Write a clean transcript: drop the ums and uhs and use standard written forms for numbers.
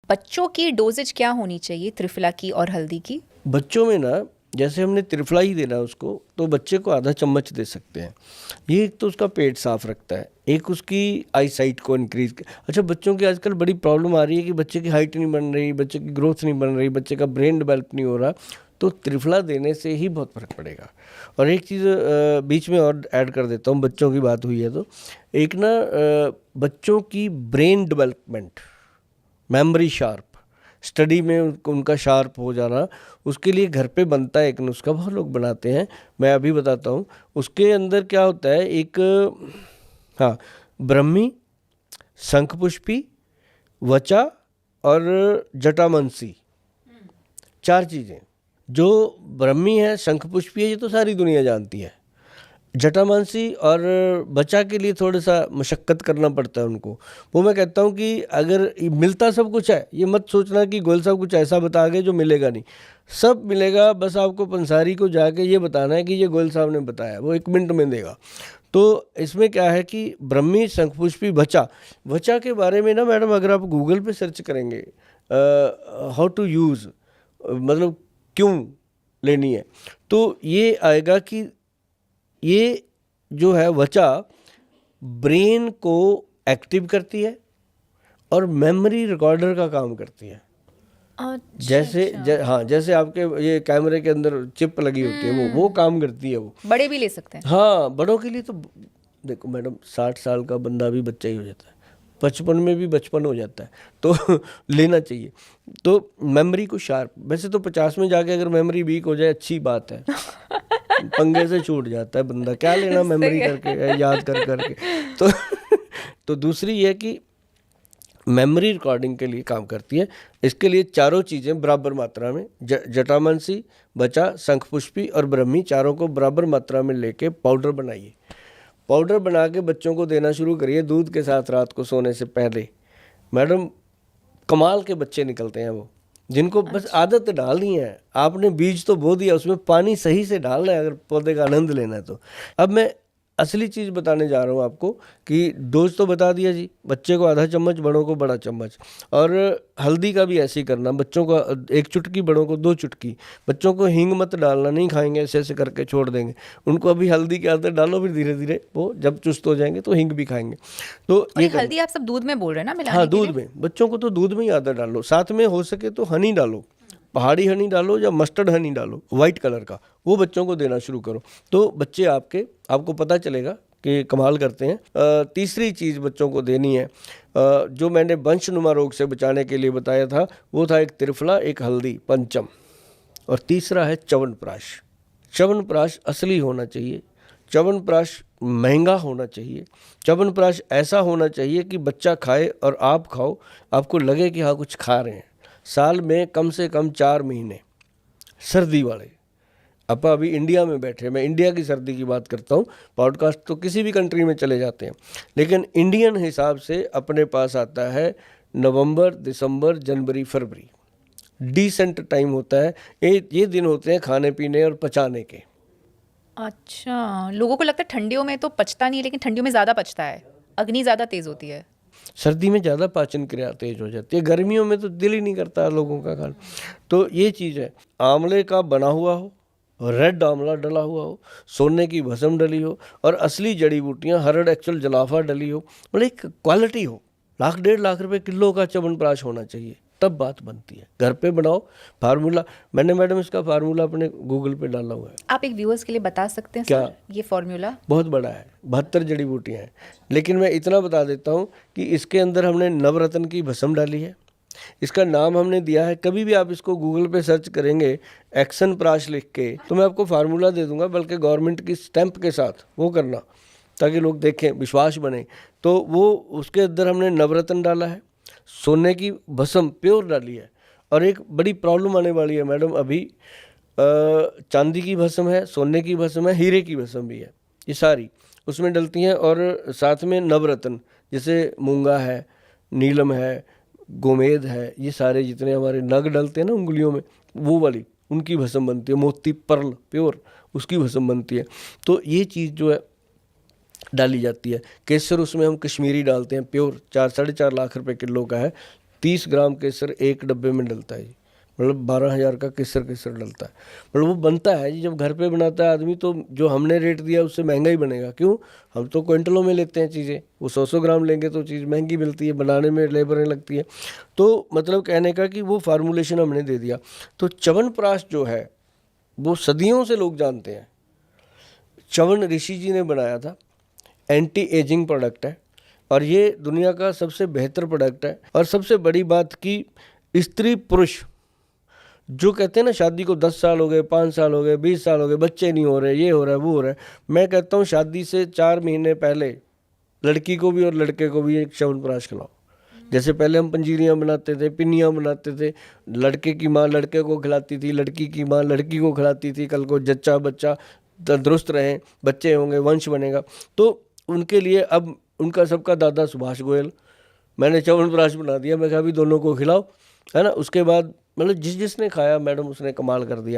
बच्चों की डोजेज क्या होनी चाहिए त्रिफला की और हल्दी की? बच्चों में ना, जैसे हमने त्रिफला ही देना उसको, तो बच्चे को आधा चम्मच दे सकते हैं। ये एक तो उसका पेट साफ रखता है, एक उसकी आई साइट को इंक्रीज। अच्छा, बच्चों की आजकल बड़ी प्रॉब्लम आ रही है कि बच्चे की हाइट नहीं बन रही, बच्चे की ग्रोथ नहीं बन रही, बच्चे का ब्रेन डेवलप नहीं हो रहा। तो त्रिफला देने से ही बहुत फर्क पड़ेगा। और एक चीज़ बीच में और ऐड कर देता हूँ, बच्चों की बात हुई है तो एक ना, बच्चों की brain development, memory sharp, study में उनका शार्प हो जाना, उसके लिए घर पे बनता है एक नुस्खा, बहुत लोग बनाते हैं, मैं अभी बताता हूँ। उसके अंदर क्या होता है, एक, हाँ, ब्रह्मी, शंखपुष्पी, वचा और जटामंसी, चार चीज़ें। जो ब्रह्मी है, शंखपुष्पी है, ये तो सारी दुनिया जानती है। जटामांसी और बचा के लिए थोड़ा सा मशक्क़त करना पड़ता है उनको। वो मैं कहता हूँ कि अगर मिलता सब कुछ है, ये मत सोचना कि गोयल साहब कुछ ऐसा बता गए जो मिलेगा नहीं। सब मिलेगा, बस आपको पंसारी को जाके ये बताना है कि ये गोयल साहब ने बताया, वो 1 मिनट में देगा। तो इसमें क्या है कि ब्रह्मी, शंखपुष्पी, बचा, बचा के बारे में ना मैडम, अगर आप गूगल पे सर्च करेंगे हाउ टू यूज़, मतलब क्यों लेनी है, तो ये आएगा कि ये जो है वचा ब्रेन को एक्टिव करती है और मेमोरी रिकॉर्डर का काम करती है। जैसे हाँ, जैसे आपके ये कैमरे के अंदर चिप लगी होती है, वो काम करती है। वो बड़े भी ले सकते हैं? हाँ, बड़ों के लिए तो देखो मैडम, 60 साल का बंदा भी बच्चा ही हो जाता है, 55 में भी बचपन हो जाता है, तो लेना चाहिए। तो मेमोरी को शार्प, वैसे तो 50 में जाके अगर मेमोरी वीक हो जाए अच्छी बात है, पंगे से छूट जाता है बंदा, क्या लेना मेमोरी करके, याद कर करके। तो तो दूसरी ये कि मेमोरी रिकॉर्डिंग के लिए काम करती है। इसके लिए चारों चीज़ें बराबर मात्रा में, जटामांसी, बचा, शंखपुष्पी और ब्रह्मी, चारों को बराबर मात्रा में लेके पाउडर बनाइए। पाउडर बना के बच्चों को देना शुरू करिए दूध के साथ रात को सोने से पहले। मैडम, कमाल के बच्चे निकलते हैं वो, जिनको बस आदत डालनी है। आपने बीज तो बो दिया, उसमें पानी सही से डालना है अगर पौधे का आनंद लेना है तो। अब मैं असली चीज़ बताने जा रहा हूँ आपको कि डोज तो बता दिया जी, बच्चे को आधा चम्मच, बड़ों को बड़ा चम्मच। और हल्दी का भी ऐसे ही करना, बच्चों को 1 चुटकी, बड़ों को 2 चुटकी। बच्चों को हींग मत डालना, नहीं खाएंगे, ऐसे ऐसे करके छोड़ देंगे। उनको अभी हल्दी की आदत डालो, फिर धीरे धीरे वो जब चुस्त हो जाएंगे तो हींग भी खाएंगे। तो और ये हल्दी आप सब दूध में बोल रहे हैं ना मिलाने हाँ, के लिए? दूध में, बच्चों को तो दूध में ही आदत डालो, साथ में हो सके तो हनी डालो, पहाड़ी हनी डालो या मस्टर्ड हनी डालो, वाइट कलर का, वो बच्चों को देना शुरू करो। तो बच्चे आपको पता चलेगा कि कमाल करते हैं। तीसरी चीज़ बच्चों को देनी है, जो मैंने वंशनुमा रोग से बचाने के लिए बताया था, वो था एक त्रिफला, एक हल्दी, पंचम, और तीसरा है च्यवनप्राश। च्यवनप्राश असली होना चाहिए, च्यवनप्राश महंगा होना चाहिए, च्यवनप्राश ऐसा होना चाहिए कि बच्चा खाए और आप खाओ, आपको लगे कि हाँ कुछ खा रहे हैं। साल में कम से कम 4 महीने सर्दी वाले, अपा अभी इंडिया में बैठे, मैं इंडिया की सर्दी की बात करता हूँ, पॉडकास्ट तो किसी भी कंट्री में चले जाते हैं, लेकिन इंडियन हिसाब से अपने पास आता है नवंबर, दिसंबर, जनवरी, फरवरी, डिसेंट टाइम होता है। ये दिन होते हैं खाने पीने और पचाने के। अच्छा, लोगों को लगता है ठंडियों में तो पचता नहीं है, लेकिन ठंडियों में ज़्यादा पचता है, अग्नि ज़्यादा तेज होती है। सर्दी में ज़्यादा पाचन क्रिया तेज हो जाती है, गर्मियों में तो दिल ही नहीं करता लोगों का खाना। तो ये चीज़ है, आंवले का बना हुआ हो, रेड आंवला डला हुआ हो, सोने की भस्म डली हो, और असली जड़ी बूटियाँ, हरड़, एक्चुअल, जलाफा डली हो, मतलब एक क्वालिटी हो। 1,00,000 1,50,000 रुपये किलो का च्यवनप्राश होना चाहिए, तब बात बनती है। घर पे बनाओ, फार्मूला, मैंने मैडम इसका फार्मूला अपने गूगल पे डाला हुआ है। आप एक व्यूअर्स के लिए बता सकते हैं क्या? सर ये फॉर्मूला? बहुत बड़ा है, 72 जड़ी बूटियाँ हैं, लेकिन मैं इतना बता देता हूँ कि इसके अंदर हमने नवरत्न की भस्म डाली है। इसका नाम हमने दिया है, कभी भी आप इसको गूगल पे सर्च करेंगे एक्शन प्राश लिख के, तो मैं आपको फार्मूला दे दूंगा, बल्कि गवर्नमेंट की स्टैंप के साथ वो करना, ताकि लोग देखें, विश्वास बने। तो वो उसके अंदर हमने नवरत्न डाला है, सोने की भस्म प्योर डाली है, और एक बड़ी प्रॉब्लम आने वाली है मैडम अभी, चांदी की भस्म है, सोने की भस्म है, हीरे की भस्म भी है, ये सारी उसमें डलती हैं। और साथ में नवरत्न, जैसे मूंगा है, नीलम है, गोमेद है, ये सारे जितने हमारे नग डलते हैं ना उंगलियों में, वो वाली उनकी भस्म बनती है, मोती पर्ल प्योर, उसकी भस्म बनती है। तो ये चीज़ जो है डाली जाती है। केसर उसमें हम कश्मीरी डालते हैं प्योर, 4 साढ़े 4 लाख रुपए किलो का है, 30 ग्राम केसर एक डब्बे में डलता है जी, मतलब 12,000 का केसर डलता है। मतलब वो बनता है जी, जब घर पे बनाता है आदमी तो जो हमने रेट दिया उससे महंगा ही बनेगा। क्यों? हम तो क्विंटलों में लेते हैं चीज़ें, वो 100 ग्राम लेंगे तो चीज़ महंगी मिलती है, बनाने में लेबरें लगती है। तो मतलब कहने का कि वो फार्मूलेशन हमने दे दिया। तो च्यवनप्राश जो है वो सदियों से लोग जानते हैं। च्यवन ऋषि जी ने बनाया था, एंटी एजिंग प्रोडक्ट है और ये दुनिया का सबसे बेहतर प्रोडक्ट है। और सबसे बड़ी बात कि स्त्री पुरुष जो कहते हैं ना शादी को 10 साल हो गए, 5 साल हो गए, 20 साल हो गए, बच्चे नहीं हो रहे, ये हो रहा है, वो हो रहा है, मैं कहता हूँ शादी से 4 महीने पहले लड़की को भी और लड़के को भी एक च्यवनप्राश खिलाओ। जैसे पहले हम पंजीरियाँ बनाते थे, पिन्नियाँ बनाते थे, लड़के की माँ लड़के को खिलाती थी, लड़की की माँ लड़की को खिलाती थी, कल को जच्चा बच्चा तंदुरुस्त रहे, बच्चे होंगे, वंश बनेगा। तो उनके लिए अब उनका सबका दादा सुभाष गोयल, मैंने च्यवनप्राश बना दिया, मैं कहा अभी दोनों को खिलाओ, है ना। उसके बाद मतलब जिसने खाया मैडम उसने कमाल कर दिया।